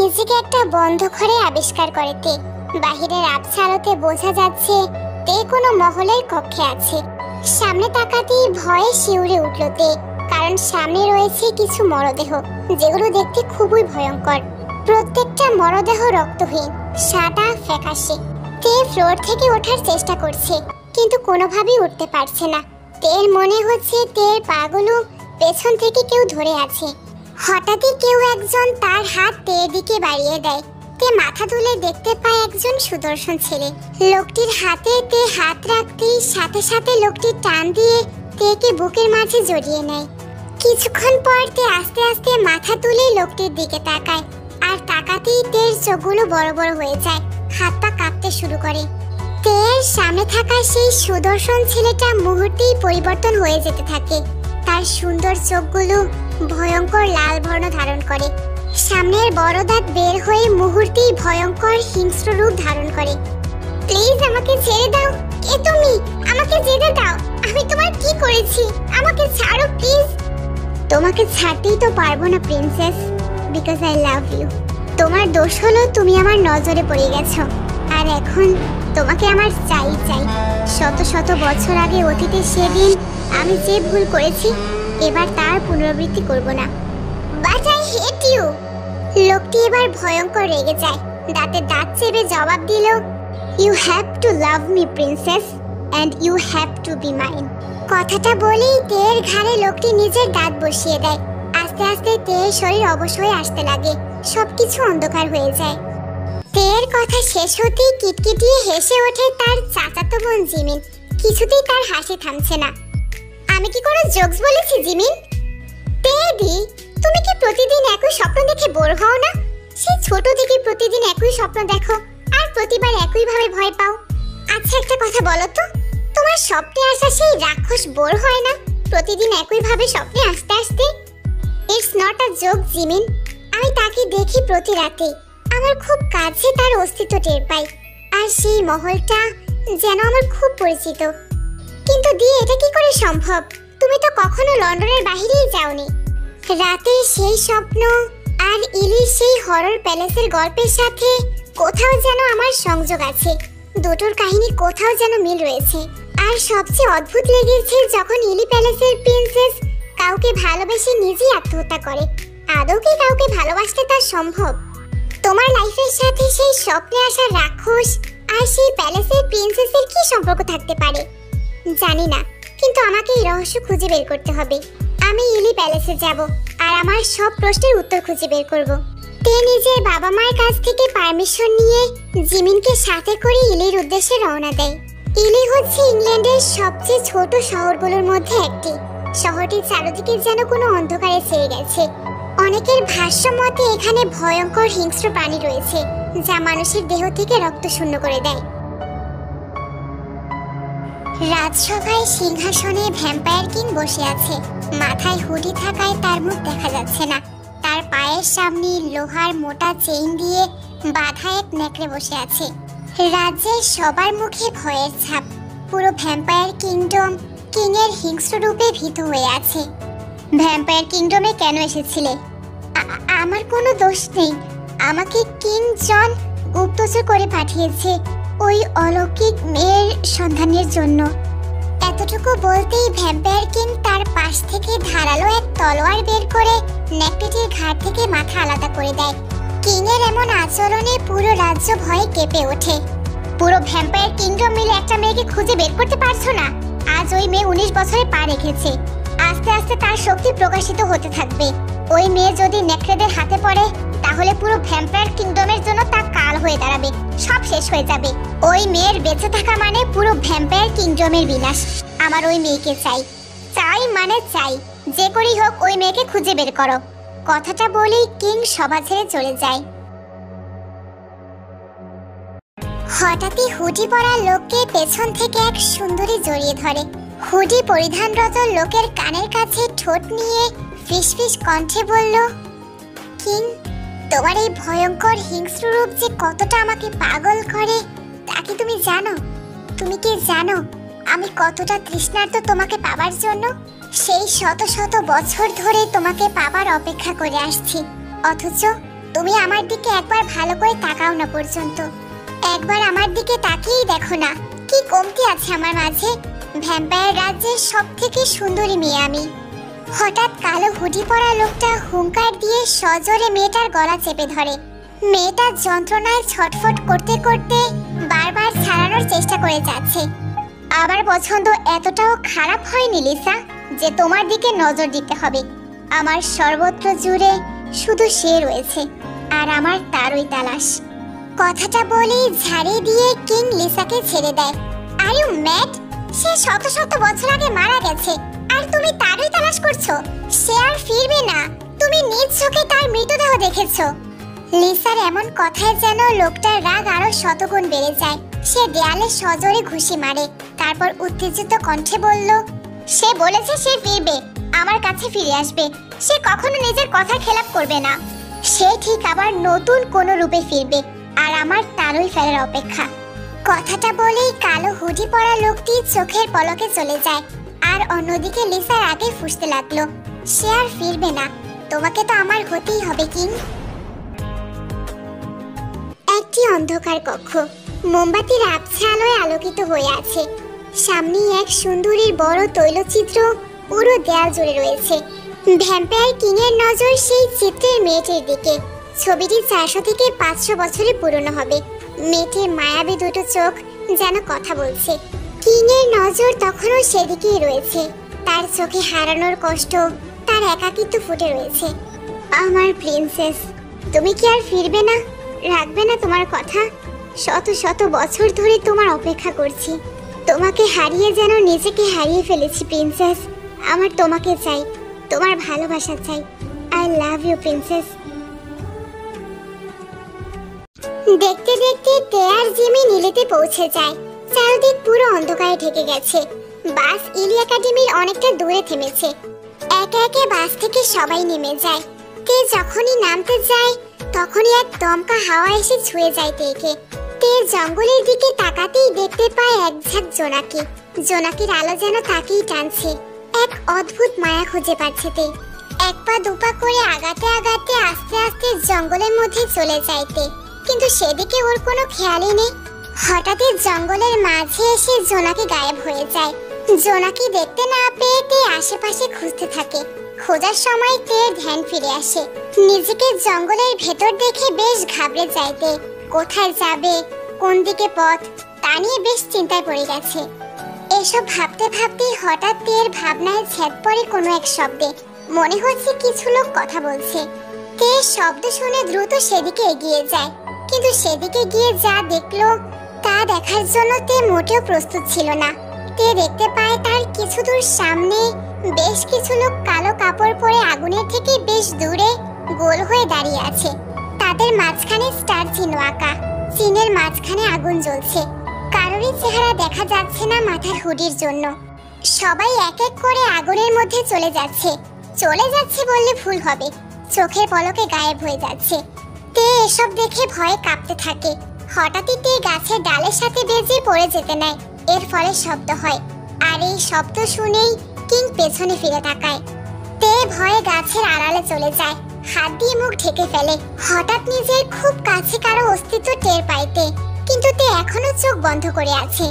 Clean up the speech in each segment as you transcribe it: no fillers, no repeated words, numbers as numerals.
নিজেকে একটা বন্ধ ঘরে আবিষ্কার করে তে। বাহিরের আবছা আলোতে বোঝা যাচ্ছে তে কোনো মহলের কক্ষে আছে। সামনে তাকাতেই ভয়ে শিউরে উঠল তে, কারণ সামনে রয়েছে কিছু মরদেহ যেগুলো দেখতে খুবই ভয়ঙ্কর। প্রত্যেকটা মরদেহ রক্তহীন, সাদা ফ্যাকাশে। তে ফ্লোর থেকে ওঠার চেষ্টা করছে, কিন্তু কোনোভাবেই উঠতে পারছে না। তের মনে হচ্ছে তের পাগুলো পেছন থেকে কেউ ধরে আছে। হঠাৎই কেউ একজন তার হাত তের দিকে বাড়িয়ে দেয়। তে মাথা তুলে দেখতে পায় একজন সুদর্শন ছেলে। লোকটির হাতে তে হাত রাখতেই সাথে সাথে লোকটি টান দিয়ে তেকে বুকের মাঝে জড়িয়ে নেয়। কিছুক্ষণ পর তে আস্তে আস্তে মাথা তুলে লোকটির দিকে তাকায়, আর তাকাতেই তের চোখগুলো বড় বড় হয়ে যায়, হাত পা কাঁপতে শুরু করে। তের সামনে থাকা সেই সুদর্শন ছেলেটা মুহূর্তেই পরিবর্তন হয়ে যেতে থাকে। তার সুন্দর চোখগুলো ভয়ঙ্কর লাল বর্ণ ধারণ করে, সামনের বড় দাঁত বের হয়ে মুহূর্তেই ভয়ঙ্কর হিংস্র রূপ ধারণ করে। প্লিজ আমাকে ছেড়ে দাও। কে তুমি? আমাকে যেতে দাও। আমি তোমার কি করেছি? আমাকে ছাড়ো প্লিজ। তোমাকে ছাড়তেই তো পারবো না princess, because I love you. তোমার দোষ হলো তুমি আমার নজরে পড়ে গেছো, আর এখন তোমাকে আমার চাই চাই। শত শত বছর আগে অতীতে সেদিন আমি যে ভুল করেছি, এবার তার পুনরাবৃত্তি করব না। But I hate you. লোকটি এবার ভয়ঙ্কর রেগে যায়, দাঁতে দাঁত চেপে জবাব দিল, you have to love me princess, and you have to be mine. কথাটা বলেই তের ঘাড়ে লোকটি নিজের দাঁত বসিয়ে দেয়। আস্তে আস্তে তের শরীর অবশ হয়ে আসতে লাগে, সবকিছু অন্ধকার হয়ে যায়। তের কথা শেষ হতেই কিটকিটিয়ে হেসে ওঠে তার চাচাতো বোন জিমিন। কিছুতেই তার হাসি থামছে না। আমি কি কোনো জোকস বলেছি জিমিন? তেদি, তুমি কি প্রতিদিন একই স্বপ্ন দেখে বোর হও না? সেই ছোট থেকে প্রতিদিন একই স্বপ্ন দেখো, আর প্রতিবার একইভাবে ভয় পাও। আচ্ছা একটা কথা বলো তো, তোমার স্বপ্নে আসা সেই রাক্ষস বোর হয় না প্রতিদিন একইভাবে স্বপ্নে আসতে আসতে? It's not a joke Jimin. আমি তাকে দেখি প্রতি রাতে, আমার খুব কাছে তার অস্তিত্ব টের পাই, আর সেই মহলটা যেন আমার খুব পরিচিত। কিন্তু দি, এটা কি করে সম্ভব? তুমি তো কখনো লন্ডনের বাইরেই যাওনি। রাতের সেই স্বপ্ন আর ইলির সেই হরর প্যালেসের গল্পের সাথে কোথাও যেন আমার সংযোগ আছে। দুটোর কাহিনী কোথাও যেন মিল রয়েছে। আর সবচেয়ে অদ্ভুত লেগেছে যখন ইলি প্যালেসের প্রিন্সেস কাউকে ভালোবেসে নিজেই আত্মহত্যা করে। আদৌ কি কাউকে ভালোবাসতে তা সম্ভব? তোমার লাইফের সাথে সেই স্বপ্নে আসা রাক্ষস আর সেই প্যালেসের প্রিন্সেসের কি সম্পর্ক থাকতে পারে জানি না, কিন্তু আমাকে এই রহস্য খুঁজে বের করতে হবে। আমি ইলি প্যালেসে যাব, আর আমার সব প্রশ্নের উত্তর খুঁজে বের করব। তে নিজের বাবা মায়ের কাছ থেকে পারমিশন নিয়ে জিমিনকে সাথে করে ইলির উদ্দেশ্যে রওনা দেয়। ইলি হচ্ছে ইংল্যান্ডের সবচেয়ে ছোট শহরগুলোর মধ্যে একটি। শহরটির চারদিকে যেন কোনো অন্ধকারে ছেয়ে গেছে। অনেকের ভাষ্য মতে এখানে ভয়ঙ্কর হিংস্র প্রাণী রয়েছে, যা মানুষের দেহ থেকে রক্ত শূন্য করে দেয়। রাজসভায় সিংহাসনে ভ্যাম্পায়ার কিং বসে আছে। মাথায় হুডি থাকায় তার মুখ দেখা যাচ্ছে না। তার পায়ের সামনে লোহার মোটা চেইন দিয়ে বাঁধা এক নেকড়ে বসে আছে। রাজ্যের সবার মুখে ভয়ের ছাপ। পুরো ভ্যাম্পায়ার কিংডম কিং এর হিংস্র রূপে ভীত হয়ে আছে। ভ্যাম্পায়ার কিংডমে কেন এসেছিলে? আমার কোনো দোষ নেই। আমাকে কিং জন গুপ্তচর করে পাঠিয়েছে ওই অলৌকিক মেয়ের সন্ধানের জন্য। এতটুকু বলতেই ভ্যাম্পায়ার কিং তার পাশ থেকে ধারালো এক তলোয়ার বের করে নেকড়েটির ঘাড় থেকে মাথা আলাদা করে দেয়। কিং এর এমন আচরণে পুরো রাজ্য ভয়ে কেঁপে ওঠে। পুরো ভ্যাম্পায়ার কিংডম মিলে একটা মেয়েকে খুঁজে বের করতে পারছো না? আজ ওই মেয়ে 19 বছরে পা রেখেছে। আস্তে আস্তে তার শক্তি প্রকাশিত হতে থাকবে। ওই মেয়ে যদি নেকড়েদের হাতে পড়ে, তাহলে পুরো ভ্যাম্পায়ার কিংডমের জন্য তা কাল হয়ে দাঁড়াবে, সব শেষ হয়ে যাবে। ওই মেয়ের বেঁচে থাকা মানে পুরো ভ্যাম্পায়ার কিংডমের বিনাশ। আমার ওই মেয়েকে চাই, চাই মানে চাই। যে করেই হোক ওই মেয়েকে খুঁজে বের করো। কথাটা বলেই কিং সভা ছেড়ে চলে যায়। হঠাৎই হুডি পরা লোককে পেছন থেকে এক সুন্দরী জড়িয়ে ধরে। হুডি পরিধানরত লোকের কানের কাছে ঠোঁট নিয়ে ফিসফিস কণ্ঠে বলল, কিং, তোমার এই ভয়ঙ্কর হিংস্র রূপ যে কতটা আমাকে পাগল করে তা কি তুমি জানো? তুমি কি জানো আমি কতটা তৃষ্ণার্ত তোমাকে পাবার জন্য? সেই শত শত বছর ধরে তোমাকে পাবার অপেক্ষা করে আসছি, অথচ তুমি আমার দিকে একবার ভালো করে তাকাও না পর্যন্ত। একবার আমার দিকে তাকিয়েই দেখো না, কি কমতি আছে আমার মাঝে। ভ্যাম্পায়ার রাজ্যের সবথেকে সুন্দরী মেয়ে আমি। হঠাৎ কালো হুডি পরা লোকটা হুঙ্কার দিয়ে সজোরে মেয়েটার গলা চেপে ধরে। মেয়েটা যন্ত্রণায় ছটফট করতে করতে বারবার ছাড়ানোর চেষ্টা করে যাচ্ছে। আমার পছন্দ এতটাও খারাপ হয়নি লিসা যে তোমার দিকে নজর দিতে হবে। আমার সর্বত্র জুড়ে শুধু সে রয়েছে, আর আমার তারই তালাশ। কথাটা বলেই ঝাড়ি দিয়ে কিং লিসাকে ছেড়ে দেয়। Are you mad? সে শত শত বছর আগে মারা গেছে, আর তুমি তারই তালাশ করছো? সে আর ফিরবে না। তুমি নিজ চোখে তার মৃতদেহ দেখেছো। লিসার এমন কথায় যেন লোকটার রাগ আরো শতগুণ বেড়ে যায়। সে দেয়ালে সজোরে ঘুষি মারে, তারপর উত্তেজিত কণ্ঠে বলল, সে বলেছে সে ফিরবে, আমার কাছে ফিরে আসবে। সে কখনো নিজের কথা খেলাপ করবে না। সে ঠিক আবার নতুন কোনো রূপে ফিরবে, আর আমার তারই ফেরার অপেক্ষা। কথাটা বলেই কালো হুডি পরা লোকটি চোখের পলকে চলে যায়। আর অন্যদিকে লিসার আগে ফুঁসতে লাগলো, সে আর ফিরবে না। তোমাকে তো আমার হতেই হবে কিং। একটি অন্ধকার কক্ষ মোমবাতির আবছা আলোয় আলোকিত হয়ে আছে। সামনেই এক সুন্দরীর বড় তৈলচিত্র পুরো দেয়াল জুড়ে রয়েছে। ভ্যাম্পায়ার কিং এর নজর সেই চিত্রের মেয়েটির দিকে। ছবিটি 400 থেকে 500 বছরের পুরনো হবে। মেয়েটির মায়াবী দুটো চোখ যেন কথা বলছে। কিং এর নজর তখনও সেদিকেই রয়েছে। তার চোখে হারানোর কষ্ট, তার একাকিত্ব ফুটে রয়েছে। আমার প্রিন্সেস, তুমি কি আর ফিরবে না? রাখবে না তোমার কথা? শত শত বছর ধরে তোমার অপেক্ষা করছি। তোমাকে হারিয়ে যেন নিজেকে হারিয়ে ফেলেছি প্রিন্সেস। আমার তোমাকে চাই, তোমার ভালোবাসা চাই। I love you princess. দেখতে দেখতে তেয়ার জিমি নীলেতে পৌঁছে যায়। চারদিক পুরো অন্ধকারে ঢেকে গেছে। বাস ইলি একাডেমির অনেকটা দূরে থেমেছে। একে একে বাস থেকে সবাই নেমে যায়। তে যখনই নামতে যায় তখনই এক দমকা হাওয়া এসে ছুঁয়ে যায় তেকে। তে জঙ্গলের দিকে তাকাতেই দেখতে পায় এক ঝাঁক জোনাকি। জোনাকির আলো যেন তাকেই টানছে। এক অদ্ভুত মায়া খুঁজে পাচ্ছে তে। এক পা দুপা করে আগাতে আগাতে আস্তে আস্তে জঙ্গলের মধ্যে চলে যাইতে, কিন্তু সেদিকে ওর কোনো খেয়ালই নেই। হঠাৎই জঙ্গলের মাঝে এসে জোনাকি গায়েব হয়ে যায়। জোনাকি দেখতে না পেয়ে তে আশেপাশে খুঁজতে থাকে। খোঁজার সময় তে ধ্যান ফিরে আসে। নিজেকে জঙ্গলের ভেতর দেখে বেশ ঘাবড়ে যায় তে। কোথায় যাবে, কোন দিকে পথ, তা নিয়ে বেশ চিন্তায় পড়ে গেছে। এসব ভাবতে ভাবতেই হঠাৎ তের ভাবনায় ছেদ পড়ে কোনো এক শব্দে। মনে হচ্ছে কিছু লোক কথা বলছে। তে শব্দ শুনে দ্রুত সেদিকে এগিয়ে যায়, কিন্তু সেদিকে গিয়ে যা দেখলো তা দেখার জন্য তে মোটেও প্রস্তুত ছিল না। তে দেখতে পায় তার কিছু দূর সামনে বেশ কিছু লোক কালো কাপড় পরে আগুনের থেকে বেশ দূরে গোল হয়ে দাঁড়িয়ে আছে। তাদের মাঝখানে স্টার চিহ্ন আঁকা। চিহ্নের মাঝখানে আগুন জ্বলছে। কারোরই চেহারা দেখা যাচ্ছে না মাথার হুডির জন্য। সবাই এক এক করে আগুনের মধ্যে চলে যাচ্ছে। চলে যাচ্ছে বললে ভুল হবে, চোখের পলকে গায়েব হয়ে যাচ্ছে। তে এসব দেখে ভয়ে কাঁপতে থাকে। হঠাৎই তে গাছের ডালের সাথে বেজে পড়ে যেতে নেয়। এর ফলে শব্দ হয়, আর এই শব্দ শুনেই কিং পেছনে ফিরে তাকায়। তে ভয়ে গাছের আড়ালে চলে যায়, হাত দিয়ে মুখ ঢেকে ফেলে। হঠাৎ নিজের খুব কাছে কারো অস্তিত্ব টের পাইতে, কিন্তু তে এখনো চোখ বন্ধ করে আছে।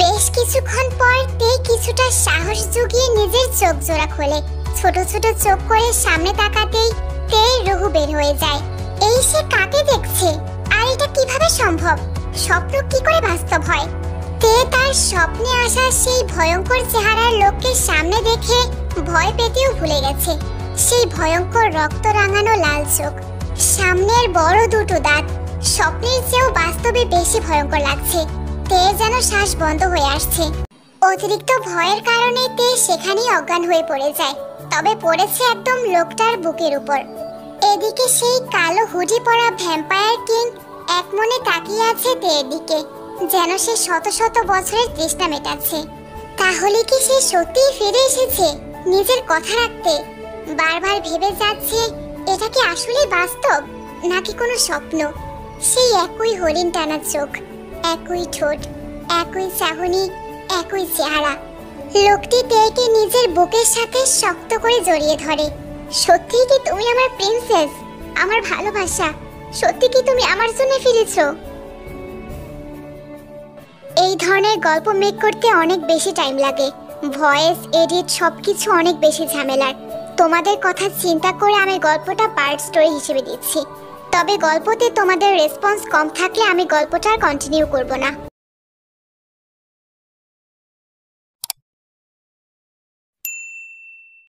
বেশ কিছুক্ষণ পর তে কিছুটা সাহস জুগিয়ে নিজের চোখ জোড়া খোলে। ছোট ছোট চোখ করে সামনে তাকাতেই তে রুহু বের হয়ে যায়। এই সে কাকে দেখছে, আর এটা কিভাবে সম্ভব? স্বপ্ন কি করে বাস্তব হয়? তে তার স্বপ্নে আসা সেই ভয়ঙ্কর চেহারার লোককে সামনে দেখে ভয় পেতেও ভুলে গেছে। সেই ভয়ঙ্কর রক্ত রাঙানো লাল চোখ, সামনের বড় দুটো দাঁত, স্বপ্নের চেয়েও বাস্তবে বেশি ভয়ঙ্কর লাগছে। তে যেন শ্বাস বন্ধ হয়ে আসছে। অতিরিক্ত ভয়ের কারণে তে সেখানেই অজ্ঞান হয়ে পড়ে যায়, তবে পড়েছে একদম লোকটার বুকের উপর। এদিকে সেই কালো হুডি পরা ভ্যাম্পায়ার কিং এক মনে তাকিয়ে আছে তের দিকে, যেন সে শত শত বছরের তৃষ্ণা মেটাচ্ছে। তাহলে কি সে সত্যিই ফিরে এসেছে নিজের কথা রাখতে? বারবার ভেবে যাচ্ছে এটা কি আসলে বাস্তব নাকি কোনো স্বপ্ন। সেই একই হরিণ টানা চোখ, একই ঠোঁট, একই চাহনি, একই চেহারা। লোকটি তেকে নিজের বুকের সাথে শক্ত করে জড়িয়ে ধরে। সত্যিই কি তুমি আমার প্রিন্সেস? আমার ভালোবাসা, সত্যি কি তুমি আমার জন্য ফিরেছো? এই ধরনের গল্প মেক করতে অনেক বেশি টাইম লাগে, ভয়েস এডিট সবকিছু অনেক বেশি ঝামেলার। তোমাদের কথা চিন্তা করে আমি গল্পটা পার্ট স্টোরি হিসেবে দিচ্ছি, তবে গল্পতে তোমাদের রেসপন্স কম থাকলে আমি গল্পটা আর কন্টিনিউ করব না।